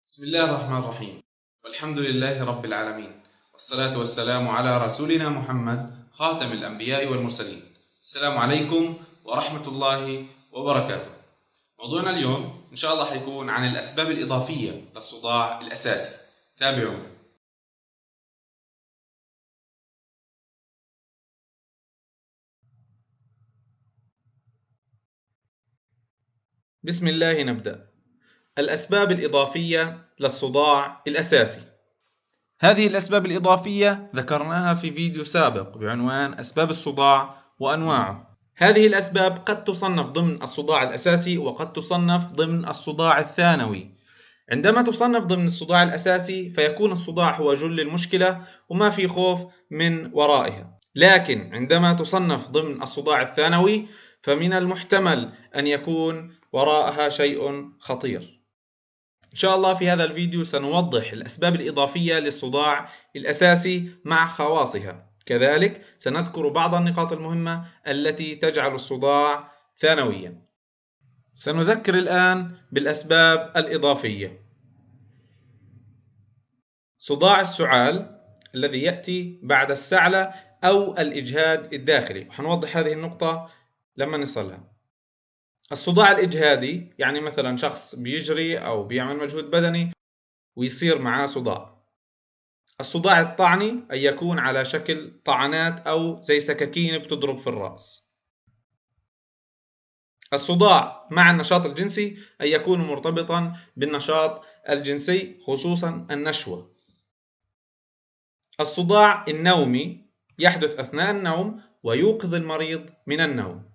بسم الله الرحمن الرحيم، والحمد لله رب العالمين، والصلاة والسلام على رسولنا محمد خاتم الأنبياء والمرسلين. السلام عليكم ورحمة الله وبركاته. موضوعنا اليوم إن شاء الله حيكون عن الأسباب الإضافية للصداع الأساسي. تابعونا. بسم الله نبدأ. الأسباب الإضافية للصداع الأساسي. هذه الأسباب الإضافية ذكرناها في فيديو سابق بعنوان أسباب الصداع وأنواعه. هذه الأسباب قد تصنف ضمن الصداع الأساسي وقد تصنف ضمن الصداع الثانوي. عندما تصنف ضمن الصداع الأساسي فيكون الصداع هو جل المشكلة وما في خوف من ورائها، لكن عندما تصنف ضمن الصداع الثانوي فمن المحتمل أن يكون وراءها شيء خطير. إن شاء الله في هذا الفيديو سنوضح الأسباب الإضافية للصداع الأساسي مع خواصها، كذلك سنذكر بعض النقاط المهمة التي تجعل الصداع ثانويا. سنذكر الآن بالأسباب الإضافية. صداع السعال الذي يأتي بعد السعلة أو الإجهاد الداخلي، وحنوضح هذه النقطة لما نصلها. الصداع الإجهادي يعني مثلا شخص بيجري أو بيعمل مجهود بدني ويصير معاه صداع. الصداع الطعني أن يكون على شكل طعنات أو زي سكاكين بتضرب في الرأس. الصداع مع النشاط الجنسي أن يكون مرتبطا بالنشاط الجنسي خصوصا النشوة. الصداع النومي يحدث أثناء النوم ويوقظ المريض من النوم.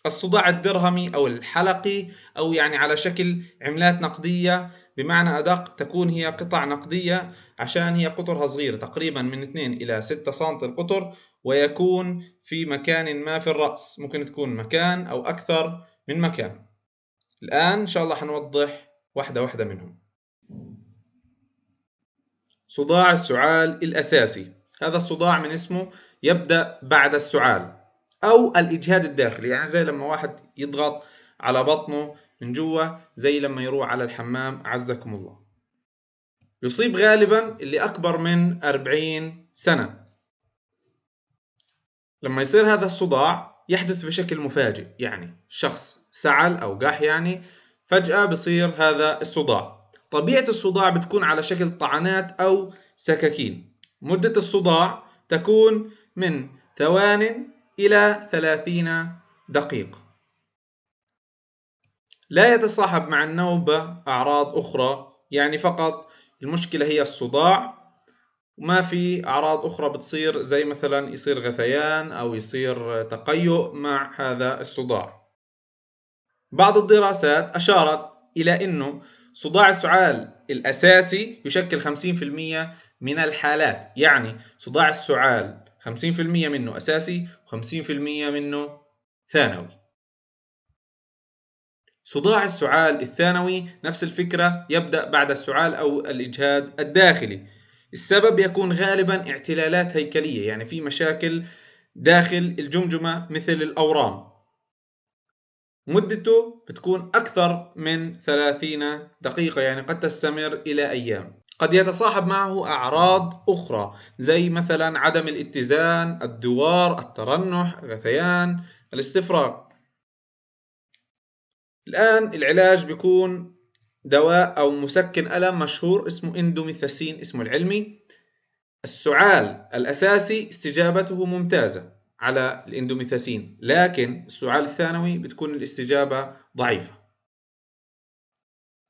الصداع الدرهمي أو الحلقي أو يعني على شكل عملات نقدية، بمعنى أدق تكون هي قطع نقدية عشان هي قطرها صغيرة تقريبا من 2 إلى 6 سم القطر، ويكون في مكان ما في الرأس، ممكن تكون مكان أو أكثر من مكان. الآن إن شاء الله حنوضح واحدة واحدة منهم. صداع السعال الأساسي، هذا الصداع من اسمه يبدأ بعد السعال أو الإجهاد الداخلي، يعني زي لما واحد يضغط على بطنه من جوا، زي لما يروح على الحمام عزكم الله. يصيب غالبا اللي أكبر من 40 سنة. لما يصير هذا الصداع يحدث بشكل مفاجئ، يعني شخص سعل أو قاح، يعني فجأة بصير هذا الصداع. طبيعة الصداع بتكون على شكل طعنات أو سكاكين. مدة الصداع تكون من ثوان إلى 30 دقيقة. لا يتصاحب مع النوبة أعراض أخرى، يعني فقط المشكلة هي الصداع، وما في أعراض أخرى بتصير زي مثلا يصير غثيان أو يصير تقيؤ مع هذا الصداع. بعض الدراسات أشارت إلى أنه صداع السعال الأساسي يشكل 50% من الحالات، يعني صداع السعال 50% منه أساسي و50% منه ثانوي. صداع السعال الثانوي نفس الفكرة، يبدأ بعد السعال أو الإجهاد الداخلي. السبب يكون غالبا اعتلالات هيكلية، يعني في مشاكل داخل الجمجمة مثل الأورام. مدته بتكون أكثر من 30 دقيقة، يعني قد تستمر إلى أيام. قد يتصاحب معه أعراض أخرى زي مثلا عدم الاتزان، الدوار، الترنح، غثيان، الاستفراغ. الآن العلاج بيكون دواء أو مسكن ألم مشهور اسمه اندوميثاسين اسمه العلمي. السعال الأساسي استجابته ممتازة على الاندوميثاسين، لكن السعال الثانوي بتكون الاستجابة ضعيفة.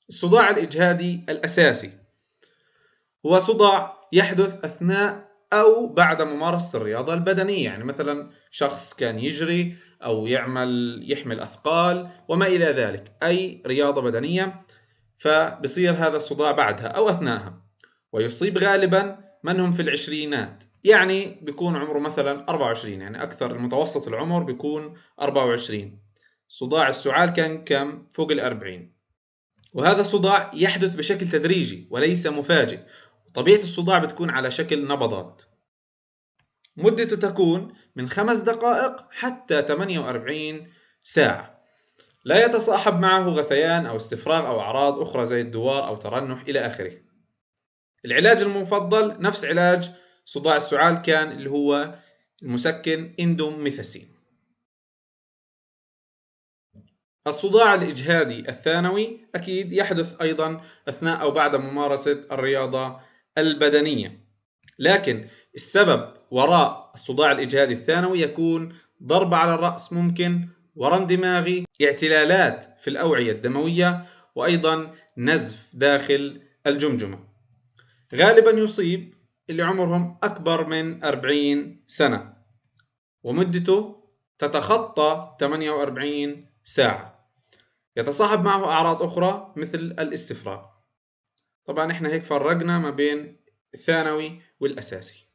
الصداع الإجهادي الأساسي هو صداع يحدث أثناء أو بعد ممارسة الرياضة البدنية، يعني مثلا شخص كان يجري أو يحمل أثقال وما إلى ذلك، أي رياضة بدنية، فبصير هذا الصداع بعدها أو أثناءها. ويصيب غالبا من هم في العشرينات، يعني بيكون عمره مثلا 24، يعني أكثر المتوسط العمر بيكون 24. صداع السعال كان كم؟ فوق 40. وهذا الصداع يحدث بشكل تدريجي وليس مفاجئ. طبيعة الصداع بتكون على شكل نبضات. مدته تكون من 5 دقائق حتى 48 ساعة. لا يتصاحب معه غثيان أو استفراغ أو أعراض أخرى زي الدوار أو ترنح إلى آخره. العلاج المفضل نفس علاج صداع السعال كان، اللي هو المسكن إندوميثاسين. الصداع الإجهادي الثانوي أكيد يحدث أيضا أثناء أو بعد ممارسة الرياضة البدنية، لكن السبب وراء الصداع الإجهادي الثانوي يكون ضربة على الرأس، ممكن ورم دماغي، اعتلالات في الأوعية الدموية، وأيضا نزف داخل الجمجمة. غالبا يصيب اللي عمرهم أكبر من 40 سنة، ومدته تتخطى 48 ساعة. يتصاحب معه أعراض أخرى مثل الاستفراغ. طبعا إحنا هيك فرقنا ما بين الثانوي والأساسي.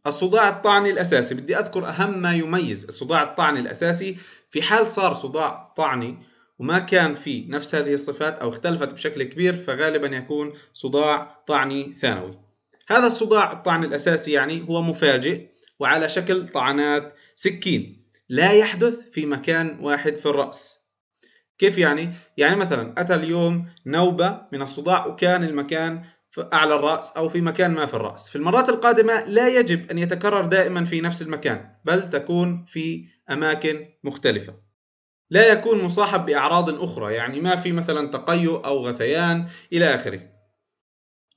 الصداع الطعني الأساسي، بدي أذكر أهم ما يميز الصداع الطعني الأساسي. في حال صار صداع طعني وما كان فيه نفس هذه الصفات أو اختلفت بشكل كبير، فغالبا يكون صداع طعني ثانوي. هذا الصداع الطعني الأساسي يعني هو مفاجئ وعلى شكل طعنات سكين، لا يحدث في مكان واحد في الرأس. كيف يعني؟ يعني مثلا أتى اليوم نوبة من الصداع وكان المكان في أعلى الرأس أو في مكان ما في الرأس. في المرات القادمة لا يجب أن يتكرر دائما في نفس المكان، بل تكون في أماكن مختلفة. لا يكون مصاحب بأعراض أخرى، يعني ما في مثلا تقيؤ أو غثيان إلى آخره.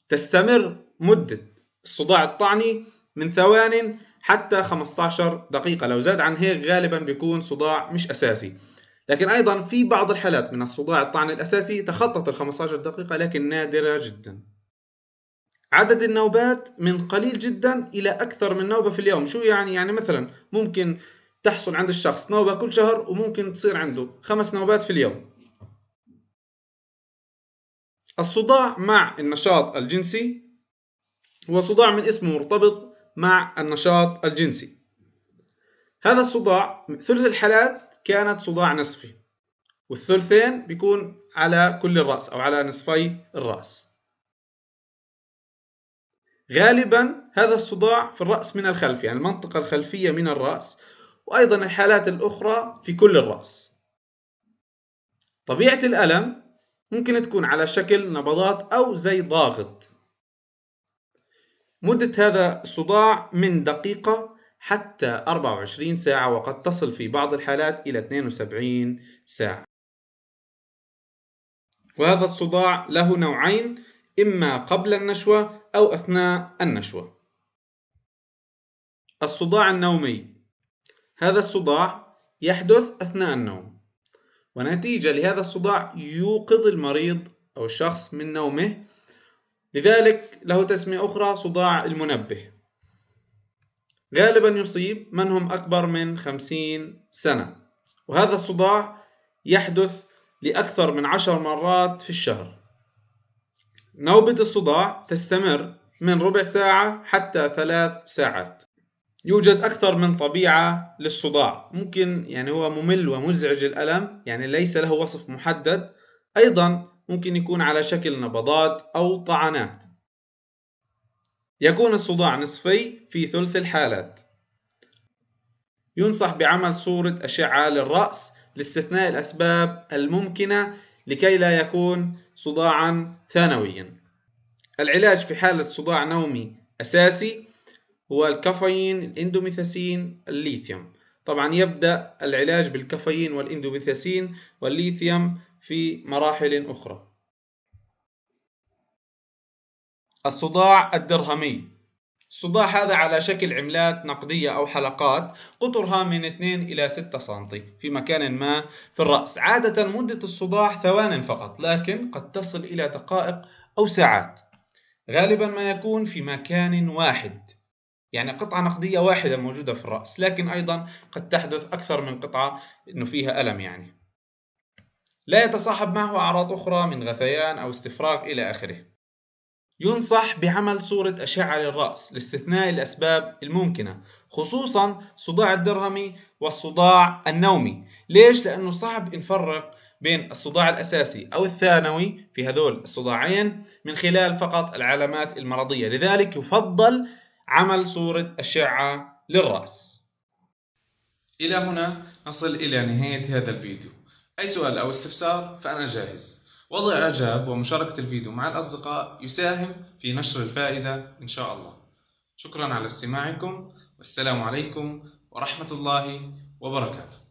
تستمر مدة الصداع الطعني من ثوان حتى 15 دقيقة. لو زاد عن هيك غالبا بيكون صداع مش أساسي. لكن أيضا في بعض الحالات من الصداع الطعني الأساسي تخطت 15 دقيقة، لكن نادرة جدا. عدد النوبات من قليل جدا إلى أكثر من نوبة في اليوم. شو يعني؟ يعني مثلا ممكن تحصل عند الشخص نوبة كل شهر، وممكن تصير عنده 5 نوبات في اليوم. الصداع مع النشاط الجنسي هو صداع من اسمه مرتبط مع النشاط الجنسي. هذا الصداع ثلث الحالات كانت صداع نصفي، والثلثين بيكون على كل الرأس أو على نصفي الرأس. غالبا هذا الصداع في الرأس من الخلف، يعني المنطقة الخلفية من الرأس، وأيضا الحالات الأخرى في كل الرأس. طبيعة الألم ممكن تكون على شكل نبضات أو زي ضاغط. مدة هذا الصداع من دقيقة حتى 24 ساعة، وقد تصل في بعض الحالات إلى 72 ساعة. وهذا الصداع له نوعين، إما قبل النشوة أو أثناء النشوة. الصداع النومي، هذا الصداع يحدث أثناء النوم، ونتيجة لهذا الصداع يوقظ المريض أو الشخص من نومه، لذلك له تسمية أخرى صداع المنبه. غالبا يصيب من هم أكبر من 50 سنة، وهذا الصداع يحدث لأكثر من 10 مرات في الشهر. نوبة الصداع تستمر من ربع ساعة حتى 3 ساعات. يوجد أكثر من طبيعة للصداع، ممكن يعني هو ممل ومزعج الألم، يعني ليس له وصف محدد. أيضا ممكن يكون على شكل نبضات أو طعنات. يكون الصداع نصفي في ثلث الحالات. ينصح بعمل صورة أشعة للرأس لاستثناء الأسباب الممكنة لكي لا يكون صداعا ثانويا. العلاج في حالة صداع نومي أساسي هو الكافيين، الاندوميثاسين، الليثيوم. طبعا يبدأ العلاج بالكافيين والاندوميثاسين والليثيوم في مراحل أخرى. الصداع الدرهمي، الصداع هذا على شكل عملات نقدية أو حلقات قطرها من 2 إلى 6 سنتي في مكان ما في الرأس. عادة مدة الصداع ثوان فقط، لكن قد تصل إلى دقائق أو ساعات. غالبا ما يكون في مكان واحد، يعني قطعة نقدية واحدة موجودة في الرأس، لكن أيضا قد تحدث أكثر من قطعة إنه فيها ألم يعني. لا يتصاحب معه أعراض أخرى من غثيان أو استفراغ إلى آخره. ينصح بعمل صورة أشعة للرأس لاستثناء الأسباب الممكنة، خصوصا صداع الدرهمي والصداع النومي. ليش؟ لأنه صعب نفرق بين الصداع الأساسي أو الثانوي في هذول الصداعين من خلال فقط العلامات المرضية، لذلك يفضل عمل صورة أشعة للرأس. إلى هنا نصل إلى نهاية هذا الفيديو. أي سؤال أو استفسار فأنا جاهز. وضع إعجاب ومشاركة الفيديو مع الأصدقاء يساهم في نشر الفائدة إن شاء الله. شكرا على استماعكم، والسلام عليكم ورحمة الله وبركاته.